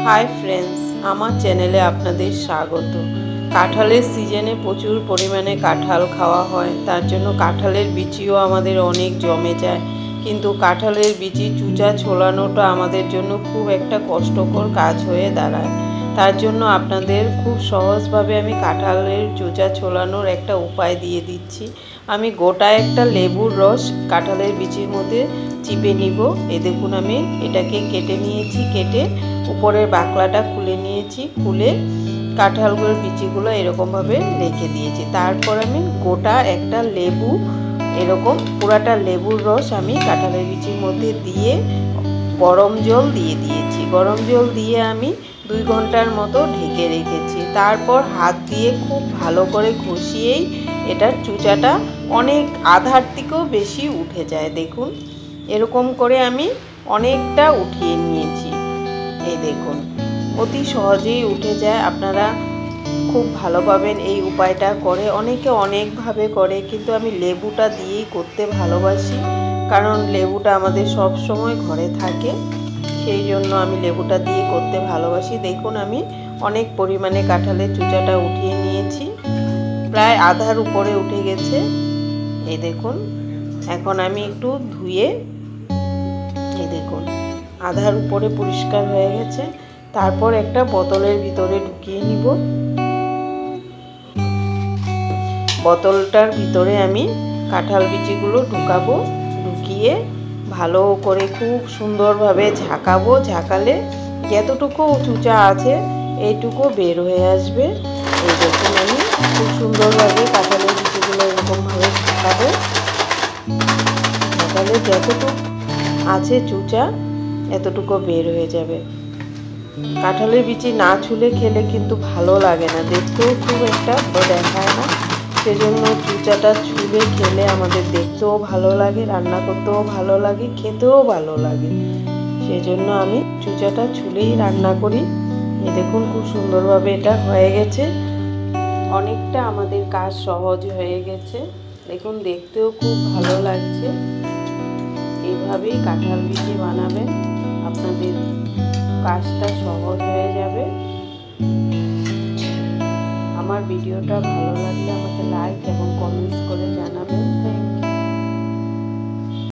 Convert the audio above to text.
Hi friends, আমার চ্যানেলে আপনাদের স্বাগত। কাঁঠালের সিজনে প্রচুর পরিমাণে কাঁঠাল খাওয়া হয়, তার জন্য কাঁঠালের বিচিও আমাদের অনেক জমে যায়। কিন্তু কাঁঠালের বিচি চুচা ছোলানোটা আমাদের জন্য খুব একটা কষ্টকর কাজ হয়ে দাঁড়ায়। তার জন্য আপনাদের খুব সহজভাবে আমি কাঁঠালের চুচা ছোলানোর একটা উপায় দিয়ে দিচ্ছি। আমি গোটা একটা লেবুর রস কাঁঠালের বিচির মধ্যে চিপে নিব। এই দেখুন, আমি এটাকে কেটে নিয়েছি, কেটে উপরের বাকলাটা খুলে নিয়েছি, খুলে কাঁঠালগুলোর বিচিগুলো এরকমভাবে রেখে দিয়েছি। তারপর আমি গোটা একটা লেবু, এরকম পুরাটা লেবুর রস আমি কাঁঠালের বিচির মধ্যে দিয়ে গরম জল দিয়ে দিয়েছি। গরম জল দিয়ে আমি 2 ঘন্টার মতো ঢেকে রেখেছি। তারপর হাত দিয়ে খুব ভালো করে ঘষিয়েই এটার চুচাটা অনেক আধার থেকেও বেশি উঠে যায়। দেখুন, এরকম করে আমি অনেকটা উঠিয়ে নিয়েছি। এই দেখুন, অতি সহজেই উঠে যায়। আপনারা খুব ভালো পাবেন এই উপায়টা করে। অনেকে অনেকভাবে করে, কিন্তু আমি লেবুটা দিয়েই করতে ভালোবাসি, কারণ লেবুটা আমাদের সব সময় ঘরে থাকে, সেই জন্য আমি লেবুটা দিয়ে করতে ভালোবাসি। দেখুন, আমি অনেক পরিমাণে কাঁঠালের চুচাটা উঠিয়ে নিয়েছি, প্রায় আধার উপরে উঠে গেছে। এই দেখুন, এখন আমি একটু ধুয়ে, এই দেখুন আধার উপরে পরিষ্কার হয়ে গেছে। তারপর একটা বোতলের ভিতরে ঢুকিয়ে নিব। বোতলটার ভিতরে আমি কাঁঠাল বিচিগুলো ঢুকাবো। ঢুকিয়ে ভালো করে খুব সুন্দরভাবে ঝাঁকাবো। ঝাঁকালে যতটুকু চুচা আছে এইটুকু বের হয়ে আসবে। এই দেখুন, আমি খুব সুন্দরভাবে কাঁঠালের বিচিগুলো এরকমভাবে ঝাঁকাবো। ঝাঁকালে যতটুকু আছে চুচা এতটুকু বের হয়ে যাবে। কাঁঠালের বিচি না ছুলে খেলে কিন্তু ভালো লাগে না, দেখতেও খুব একটা দেখায় না। সেজন্য চুচাটা ছুলে খেলে আমাদের দেখতেও ভালো লাগে, রান্না করতেও ভালো লাগে, খেতেও ভালো লাগে। সেজন্য আমি চুচাটা ছুলেই রান্না করি। এই দেখুন, খুব সুন্দরভাবে এটা হয়ে গেছে। অনেকটা আমাদের কাজ সহজ হয়ে গেছে। দেখুন, দেখতেও খুব ভালো লাগছে। এইভাবেই কাঁঠাল বিচি বানাবেন, আপনাদের কাজটা সহজ হয়ে যাবে। আমার ভিডিওটা ভালো লাগলে আমাকে লাইক এবং কমেন্টস করে জানাবেন।